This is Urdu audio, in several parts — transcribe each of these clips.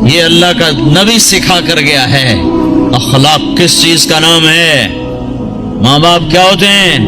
یہ اللہ کا نبی سکھا کر گیا ہے۔ اخلاق کس چیز کا نام ہے؟ ماں باپ کیا ہوتے ہیں؟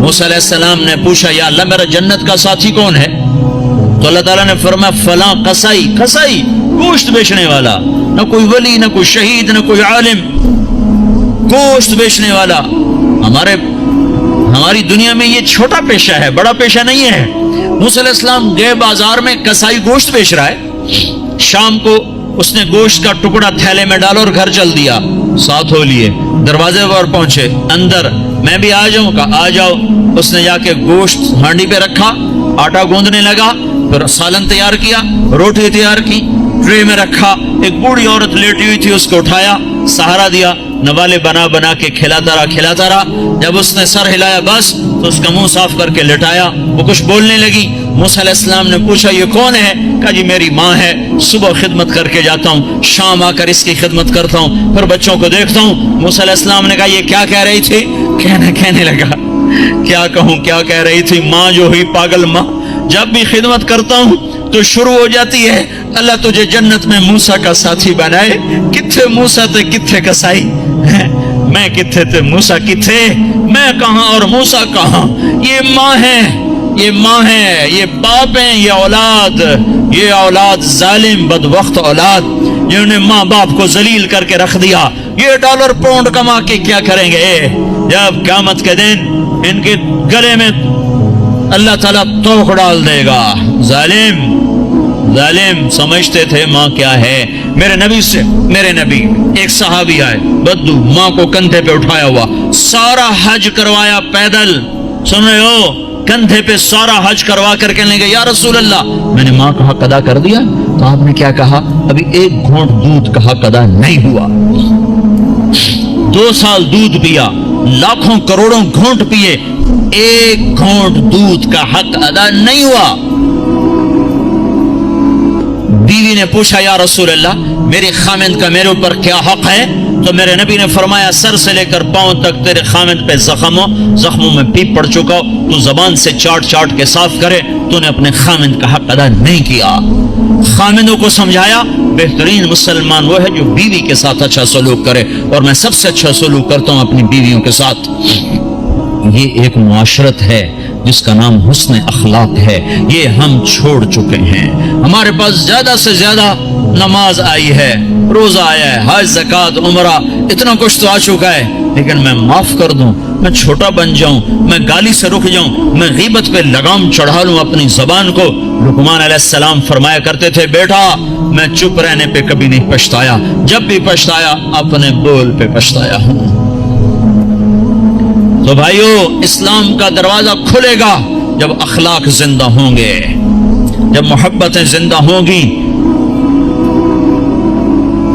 موسیٰ علیہ السلام نے پوچھا یا اللہ میرا جنت کا ساتھی کون ہے؟ تو اللہ تعالیٰ نے فرمایا فلاں قصائی، قصائی گوشت بیچنے والا، نہ کوئی ولی، نہ کوئی شہید، نہ کوئی عالم، گوشت بیچنے والا۔ ہماری دنیا میں یہ چھوٹا پیشہ ہے، بڑا پیشہ نہیں ہے۔ موسیٰ علیہ السلام گئے بازار میں، قصائی گوشت بیچ رہا ہے۔ شام کو اس نے گوشت کا ٹکڑا تھیلے میں ڈالا اور گھر چل دیا، ساتھ ہو لیے، دروازے پر پہنچے، اندر میں بھی آ جاؤں؟ کہا آ جاؤ۔ اس نے جا کے گوشت ہانڈی پہ رکھا، آٹا گوندنے لگا، پھر سالن تیار کیا، روٹی تیار کی، ٹرے میں رکھا۔ ایک بوڑھی عورت لیٹی ہوئی تھی، اس کو اٹھایا، سہارا دیا، نوالے بنا بنا کے کھلاتا رہا۔ جب اس نے سر ہلایا بس تو اس کا منہ صاف کر کے لٹایا، وہ کچھ بولنے لگی۔ موسیٰ علیہ السلام نے پوچھا یہ کون ہے؟ کہا جی میری ماں ہے، صبح خدمت کر کے جاتا ہوں، شام آ کر اس کی خدمت کرتا ہوں، پھر بچوں کو دیکھتا ہوں۔ موسیٰ علیہ السلام نے کہا یہ کیا کہہ رہی تھی؟ کہنے لگا کیا کہوں، کیا کہہ رہی تھی؟ ماں جو ہوئی پاگل ماں، جب بھی خدمت کرتا ہوں تو شروع ہو جاتی ہے اللہ تجھے جنت میں موسیٰ کا ساتھی بنائے۔ کتھے موسیٰ تے کتھے قصائی، میں کتھے تے موسیٰ کتھے، میں کہاں اور موسیٰ کہاں؟ یہ ماں ہے، یہ ماں ہے، یہ باپ ہیں، یہ اولاد ظالم بدبخت اولاد جنہوں نے ماں باپ کو ذلیل کر کے رکھ دیا۔ یہ ڈالر پاؤنڈ کما کے کیا کریں گے؟ جب قیامت کے دن ان کے گلے میں اللہ تعالیٰ توق ڈال دے گا۔ ظالم سمجھتے تھے ماں کیا ہے۔ میرے نبی ایک صحابی آئے، بدو، ماں کو کندھے پہ اٹھایا ہوا، سارا حج کروایا پیدل، سن رہے ہو، کندھے پہ سارا حج کروا کر کہنے گے یا رسول اللہ میں نے ماں کا حق ادا کر دیا؟ تو آپ نے کیا کہا؟ ابھی ایک گھونٹ دودھ کا حق ادا نہیں ہوا۔ 2 سال دودھ پیا، لاکھوں کروڑوں گھونٹ پیے، ایک گھونٹ دودھ کا حق ادا نہیں ہوا۔ بیوی نے پوچھا یا رسول اللہ میرے خامند کا میرے اوپر کیا حق ہے؟ تو میرے نبی نے فرمایا سر سے لے کر پاؤں تک تیرے خامند پہ زخموں میں پیپ پڑ چکا، تو زبان سے چاٹ کے صاف کرے، تو نے اپنے خامند کا حق ادا نہیں کیا۔ خامندوں کو سمجھایا بہترین مسلمان وہ ہے جو بیوی کے ساتھ اچھا سلوک کرے، اور میں سب سے اچھا سلوک کرتا ہوں اپنی بیویوں کے ساتھ۔ یہ ایک معاشرت ہے جس کا نام حسن اخلاق ہے، یہ ہم چھوڑ چکے ہیں۔ ہمارے پاس زیادہ سے زیادہ نماز آئی ہے، روزہ آیا ہے، حج، زکوٰۃ، عمرہ، اتنا کچھ تو آ چکا ہے، لیکن میں معاف کر دوں، میں چھوٹا بن جاؤں، میں گالی سے رک جاؤں، میں غیبت پہ لگام چڑھا لوں اپنی زبان کو۔ لقمان علیہ السلام فرمایا کرتے تھے بیٹا میں چپ رہنے پہ کبھی نہیں پچھتایا، جب بھی پچھتایا اپنے بول پہ پچھتایا ہوں۔ تو بھائیو اسلام کا دروازہ کھلے گا جب اخلاق زندہ ہوں گے، جب محبتیں زندہ ہوں گی۔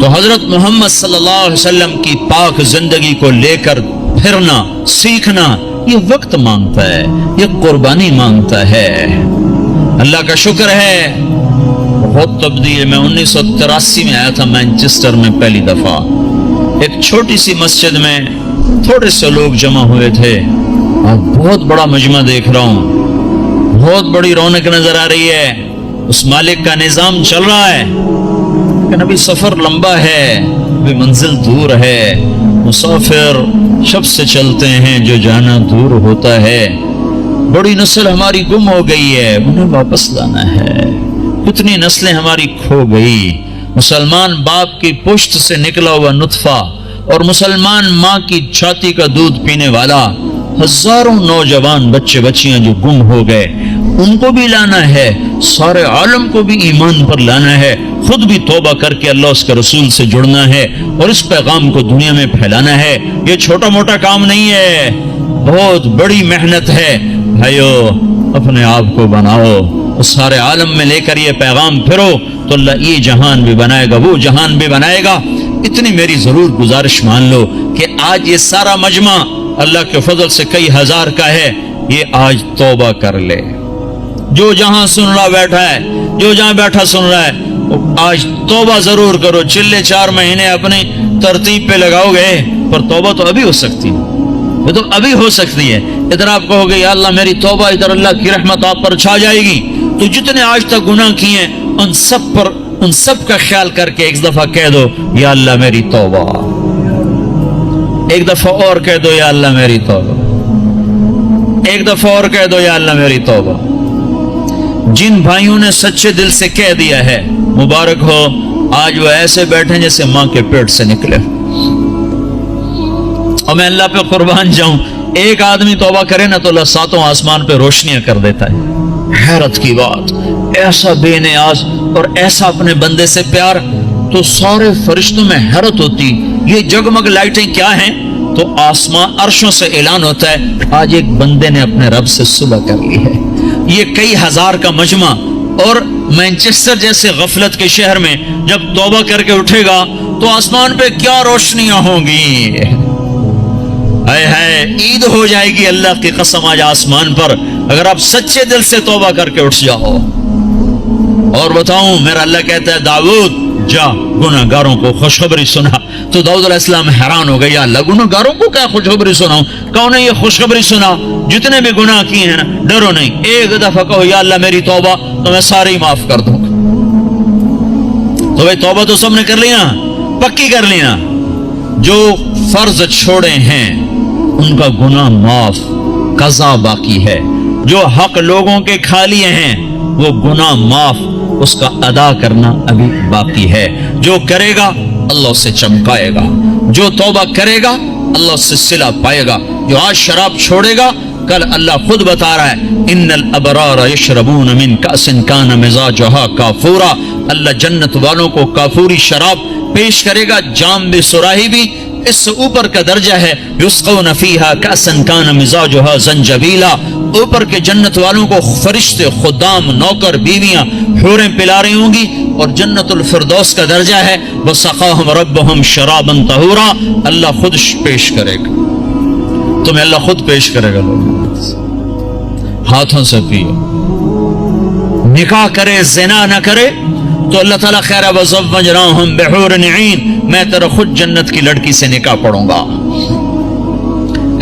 تو حضرت محمد صلی اللہ علیہ وسلم کی پاک زندگی کو لے کر پھرنا، سیکھنا، یہ وقت مانگتا ہے، یہ قربانی مانگتا ہے۔ اللہ کا شکر ہے بہت تبدیل۔ میں 1983 میں آیا تھا مینچسٹر میں پہلی دفعہ، ایک چھوٹی سی مسجد میں تھوڑے سے لوگ جمع ہوئے تھے، اور بہت بڑا مجمع دیکھ رہا ہوں، بہت بڑی رونق نظر آ رہی ہے، اس مالک کا نظام چل رہا ہے کہ ابھی سفر لمبا ہے، ابھی منزل دور ہے، مسافر شب سے چلتے ہیں، جو جانا دور ہوتا ہے، بڑی نسل ہماری گم ہو گئی ہے، انہیں واپس لانا ہے، کتنی نسلیں ہماری کھو گئی۔ مسلمان باپ کی پشت سے نکلا ہوا نطفہ اور مسلمان ماں کی چھاتی کا دودھ پینے والا، ہزاروں نوجوان بچے بچیاں جو گم ہو گئے، ان کو بھی لانا ہے، سارے عالم کو بھی ایمان پر لانا ہے، خود بھی توبہ کر کے اللہ اس کے رسول سے جڑنا ہے، اور اس پیغام کو دنیا میں پھیلانا ہے۔ یہ چھوٹا موٹا کام نہیں ہے، بہت بڑی محنت ہے۔ بھائیو اپنے آپ کو بناؤ، سارے عالم میں لے کر یہ پیغام پھرو، تو اللہ یہ جہان بھی بنائے گا، وہ جہان بھی بنائے گا۔ اتنی میری ضرور گزارش مان لو کہ آج یہ سارا مجمع اللہ کے فضل سے کئی ہزار کا ہے، یہ آج توبہ کر لے۔ جو جہاں سن رہا بیٹھا ہے، جو جہاں بیٹھا سن رہا ہے، آج توبہ ضرور کرو۔ چلے 4 مہینے اپنی ترتیب پہ لگاؤ گے، پر توبہ تو ابھی ہو سکتی ہے، یہ تو ابھی ہو سکتی ہے۔ ادھر آپ کہو گے یا اللہ میری توبہ، ادھر اللہ کی رحمت آپ پر چھا جائے گی، تو جتنے آج تک گناہ کیے ان ان سب کا خیال کر کے ایک دفعہ کہہ دو یا اللہ میری توبہ، ایک دفعہ اور کہہ دو یا اللہ میری توبہ، ایک دفعہ اور کہہ دو یا اللہ میری توبہ۔ جن بھائیوں نے سچے دل سے کہہ دیا ہے مبارک ہو، آج وہ ایسے بیٹھے جیسے ماں کے پیٹ سے نکلے۔ اور میں اللہ پہ قربان جاؤں، ایک آدمی توبہ کرے نا تو اللہ ساتوں آسمان پہ روشنیاں کر دیتا ہے۔ حیرت کی بات، ایسا بے نیاز اور ایسا اپنے بندے سے پیار، تو سارے فرشتوں میں حیرت ہوتی یہ جگمگ لائٹیں کیا ہیں؟ تو آسمان عرشوں سے اعلان ہوتا ہے آج ایک بندے نے اپنے رب سے صلح کر لی ہے۔ یہ کئی ہزار کا مجمع، اور مینچسٹر جیسے غفلت کے شہر میں جب توبہ کر کے اٹھے گا تو آسمان پہ کیا روشنیاں ہوں گی، اے ہے عید ہو جائے گی اللہ کی قسم آج آسمان پر، اگر آپ سچے دل سے توبہ کر کے اٹھ جاؤ۔ اور بتاؤں، میرا اللہ کہتا ہے داؤد جا گناہ گاروں کو خوشخبری سنا، تو داؤد علیہ السلام حیران ہو گئے، یا اللہ گناہ گاروں کو کیا خوشخبری سناؤں؟ کہو نے یہ خوشخبری سنا، جتنے بھی گناہ کیے ہیں نا ڈرو نہیں، ایک دفعہ کہو یا اللہ میری توبہ تو میں سارے ہی معاف کر دوں گا۔ تو بھائی توبہ تو سب نے کر لیا، پکی کر لیا، جو فرض چھوڑے ہیں ان کا گناہ معاف، قضا باقی ہے، جو حق لوگوں کے کھا لیے ہیں وہ گناہ معاف، اس کا ادا کرنا ابھی باقی ہے۔ جو کرے گا اللہ سے چمکائے گا، جو توبہ کرے گا اللہ سے صلہ پائے گا۔ جو آج شراب چھوڑے گا کل اللہ خود بتا رہا ہے ان الابرار یشربون من کأس کان مزاجها کافورا، اللہ جنت والوں کو کافوری شراب پیش کرے گا، جام بھی سراہی بھی، اس سے اوپر کا درجہ ہے یسقون فیہا کأسا کان مزاجها زنجبیلا، اوپر کے جنت والوں کو فرشتے، خدام، نوکر، بیویاں، حوریں پلا رہی ہوں گی، اور جنت الفردوس کا درجہ ہے وسقاہم ربہم شرابا طہورا، اللہ خود پیش کرے گا تمہیں، اللہ خود پیش کرے گا، لوگ ہاتھوں سے پیو۔ نکاح کرے زنا نہ کرے تو اللہ تعالیٰ خیر وزوجناہم بحور عین، میں تیرا خود جنت کی لڑکی سے نکاح پڑھوں گا۔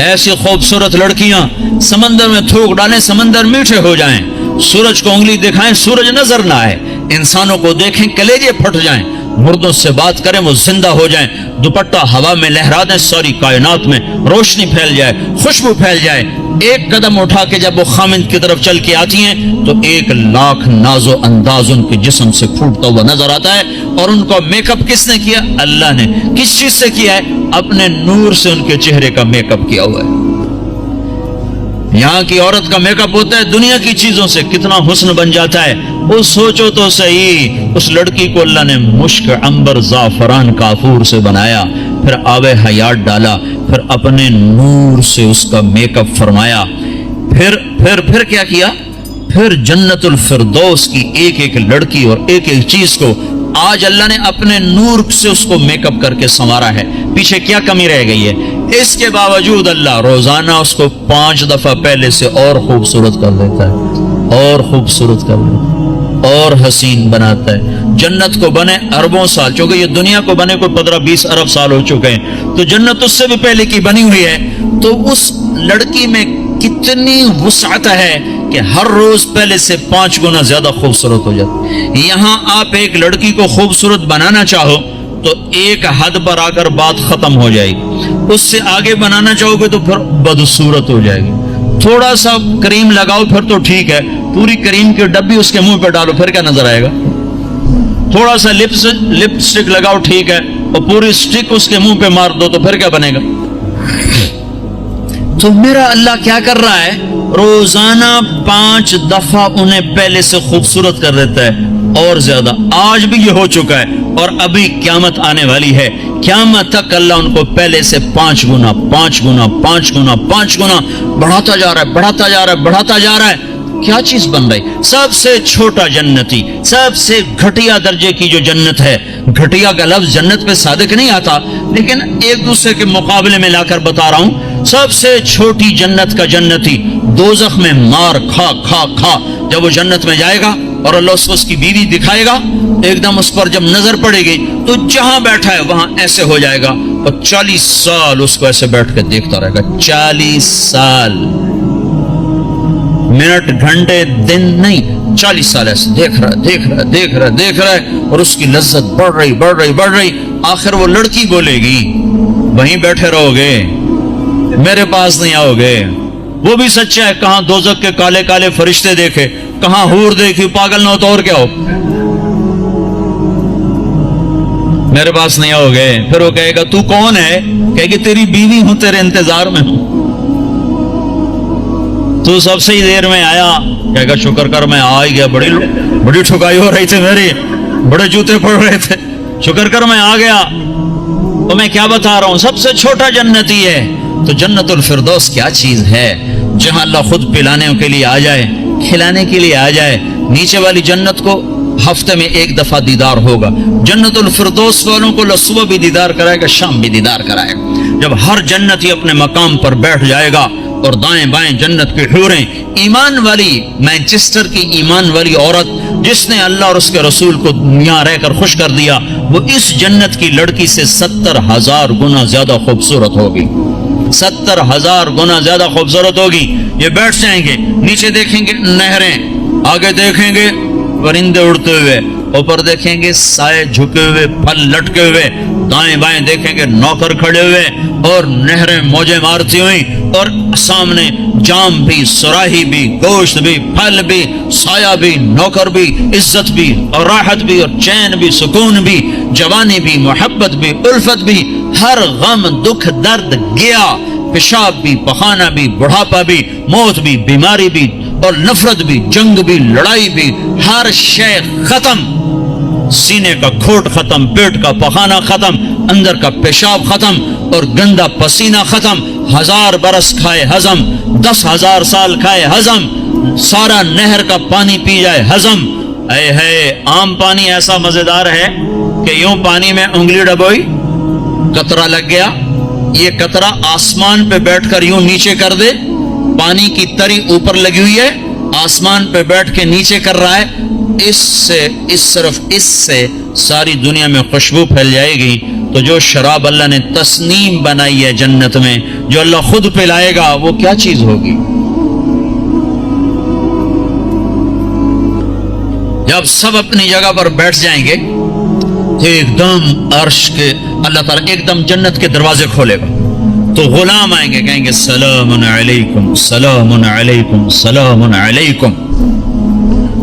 ایسی خوبصورت لڑکیاں سمندر میں تھوک ڈالیں، سمندر میٹھے ہو جائیں، سورج کو انگلی دکھائیں سورج نظر نہ آئے، انسانوں کو دیکھیں کلیجے پھٹ جائیں، مردوں سے بات کریں وہ زندہ ہو جائیں، دوپٹہ ہوا میں لہرا دیں، ساری کائنات میں روشنی پھیل جائے، خوشبو پھیل جائے، ایک قدم اٹھا کے جب وہ خامند کی طرف چل کے آتی ہیں تو 1,00,000 ناز و انداز ان کے جسم سے پھوٹتا ہوا نظر آتا ہے، اور ان کو میک اپ کس نے کیا؟ اللہ نے۔ کس چیز سے کیا ہے؟ اپنے نور سے ان کے چہرے کا میک اپ کیا ہوا ہے۔ یہاں کی عورت کا میک اپ ہوتا ہے دنیا کی چیزوں سے، کتنا حسن بن جاتا ہے، وہ سوچو تو صحیح، اس لڑکی کو اللہ نے مشک، عنبر، زعفران، کافور سے بنایا، پھر آب حیات ڈالا، پھر اپنے نور سے اس کا میک اپ فرمایا، پھر کیا کیا؟ پھر جنت الفردوس کی ایک ایک لڑکی اور ایک ایک چیز کو آج اللہ نے اپنے نور سے اس کو میک اپ کر کے سنوارا ہے۔ پیچھے کیا کمی رہ گئی ہے؟ اس کے باوجود اللہ روزانہ اس کو 5 دفعہ پہلے سے اور خوبصورت کر دیتا ہے، اور خوبصورت کر دیتا ہے، اور حسین بناتا ہے۔ جنت کو بنے اربوں سال، چونکہ یہ دنیا کو بنے کوئی 15-20 ارب سال ہو چکے ہیں، تو جنت اس سے بھی پہلے کی بنی ہوئی ہے، تو اس لڑکی میں کتنی وسعت ہے کہ ہر روز پہلے سے 5 گنا زیادہ خوبصورت ہو جاتی۔ یہاں آپ ایک لڑکی کو خوبصورت بنانا چاہو تو ایک حد پر آ کر بات ختم ہو جائے گی، اس سے آگے بنانا چاہو گے تو پھر بدصورت ہو جائے گی۔ تھوڑا سا کریم لگاؤ پھر تو ٹھیک ہے، پوری کریم کی ڈبی اس کے منہ پہ ڈالو پھر کیا نظر آئے گا؟ تھوڑا سا لپسٹک لگاؤ ٹھیک ہے، اور پوری سٹک اس کے منہ پہ مار دو تو پھر کیا بنے گا؟ تو میرا اللہ کیا کر رہا ہے؟ روزانہ 5 دفعہ انہیں پہلے سے خوبصورت کر دیتا ہے، اور زیادہ آج بھی یہ ہو چکا ہے، اور ابھی قیامت آنے والی ہے، قیامت تک اللہ ان کو پہلے سے 5 گنا 5 گنا 5 گنا 5 گنا بڑھاتا جا رہا ہے، بڑھاتا جا رہا ہے، بڑھاتا جا رہا ہے۔ کیا چیز بن رہی؟ سب سے چھوٹا جنتی، سب سے گھٹیا درجے کی جو جنت ہے، گھٹیا کا لفظ جنت پہ صادق نہیں آتا لیکن ایک دوسرے کے مقابلے میں لا کر بتا رہا ہوں، سب سے چھوٹی جنت کا جنتی دوزخ میں مار کھا کھا کھا جب وہ جنت میں جائے گا اور اللہ اس کی بیوی دکھائے گا، ایک دم اس پر جب نظر پڑے گی تو جہاں بیٹھا ہے وہاں ایسے ہو جائے گا، اور 40 سال اس کو ایسے بیٹھ کے دیکھتا رہے گا، 40 سال، منٹ گھنٹے دن نہیں، 40 سال ایسے دیکھ رہا ہے اور اس کی لذت بڑھ رہی. آخر وہ لڑکی بولے گی وہیں بیٹھے رہو گے, میرے پاس نہیں آؤ گے. وہ بھی سچا ہے, کہاں دوزخ کے کالے کالے فرشتے دیکھے, کہاں حور دیکھی, پاگل نہ ہو تو اور کیا ہو, میرے پاس نہیں آؤ گے. پھر وہ کہے گا تو کون ہے, کہے گی تیری بیوی ہوں, تیرے انتظار میں ہوں, تو سب سے ہی دیر میں آیا. کہے گا شکر کر میں آ ہی گیا, بڑی ٹھکائی ہو رہی تھی میری, بڑے جوتے پڑ رہے تھے, شکر کر میں آ گیا. تو میں کیا بتا رہا ہوں, سب سے چھوٹا جنتی ہے. تو جنت الفردوس کیا چیز ہے جہاں اللہ خود پلانے کے لیے آ جائے, کھلانے کے لیے آ جائے. نیچے والی جنت کو ہفتے میں 1 دفعہ دیدار ہوگا, جنت الفردوس والوں کو صبح بھی دیدار کرائے گا, شام بھی دیدار کرائے گا. جب ہر جنتی اپنے مقام پر بیٹھ جائے گا اور دائیں بائیں جنت کی حوریں, ایمان والی, مانچسٹر کی ایمان والی عورت جس نے اللہ اور اس کے رسول کو یہاں رہ کر خوش کر دیا, وہ اس جنت کی لڑکی سے 70,000 گنا زیادہ خوبصورت ہوگی, 70,000 گنا زیادہ خوبصورت ہوگی. یہ بیٹھ جائیں گے, نیچے دیکھیں گے نہریں, آگے دیکھیں گے پرندے اڑتے ہوئے, اوپر دیکھیں گے سائے جھکے ہوئے, پھل لٹکے ہوئے, دائیں بائیں دیکھیں گے نوکر کھڑے ہوئے اور نہریں موجیں مارتی ہوئی, اور سامنے جام بھی, سراہی بھی, گوشت بھی, پھل بھی, سایہ بھی, نوکر بھی, عزت بھی, اور راحت بھی, اور چین بھی, سکون بھی, جوانی بھی, محبت بھی, الفت بھی, ہر غم دکھ درد گیا, پیشاب بھی, پخانہ بھی, بڑھاپا بھی, موت بھی, بیماری بھی, اور نفرت بھی, جنگ بھی, لڑائی بھی, ہر شے ختم. سینے کا کھوٹ ختم, پیٹ کا پخانہ ختم, اندر کا پیشاب ختم, اور گندا پسینہ ختم. 1000 برس کھائے ہضم, 10,000 سال کھائے ہضم, سارا نہر کا پانی پی جائے ہضم. اے ہے عام پانی ایسا مزیدار ہے کہ یوں پانی میں انگلی ڈبوئی, قطرہ لگ گیا, یہ قطرہ آسمان پہ بیٹھ کر یوں نیچے کر دے, پانی کی تری اوپر لگی ہوئی ہے, آسمان پہ بیٹھ کے نیچے کر رہا ہے, صرف اس سے ساری دنیا میں خوشبو پھیل جائے گی. تو جو شراب اللہ نے تسنیم بنائی ہے جنت میں, جو اللہ خود پلائے گا, وہ کیا چیز ہوگی. جب سب اپنی جگہ پر بیٹھ جائیں گے تو ایک دم عرش کے اللہ تعالیٰ ایک دم جنت کے دروازے کھولے گا, تو غلام آئیں گے, کہیں گے سلام علیکم, سلام علیکم, سلام علیکم.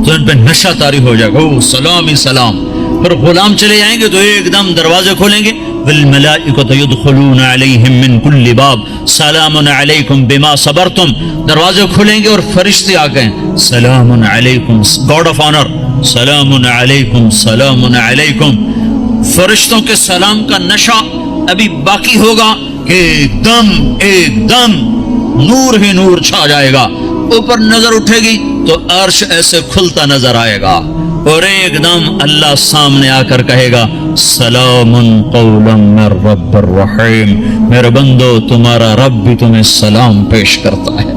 تو ان پہ نشہ طاری ہو جائے گا, سلام ہی سلام. پھر غلام چلے جائیں گے تو ایک دم دروازے کھولیں گے, والملائکۃ یدخلون علیہم من کل باب سلام علیکم بما صبرتم. دروازے کھلیں گے اور فرشتے آ گئے, سلام علیکم, گاڈ آف آنر, سلام علیکم, سلام علیکم. فرشتوں کے سلام کا نشہ ابھی باقی ہوگا کہ ایک دم نور ہی نور چھا جائے گا. اوپر نظر اٹھے گی تو عرش ایسے کھلتا نظر آئے گا, اور ایک دم اللہ سامنے آ کر کہے گا سلام قولا من رب الرحیم, میرے بندو تمہارا رب بھی تمہیں سلام پیش کرتا ہے.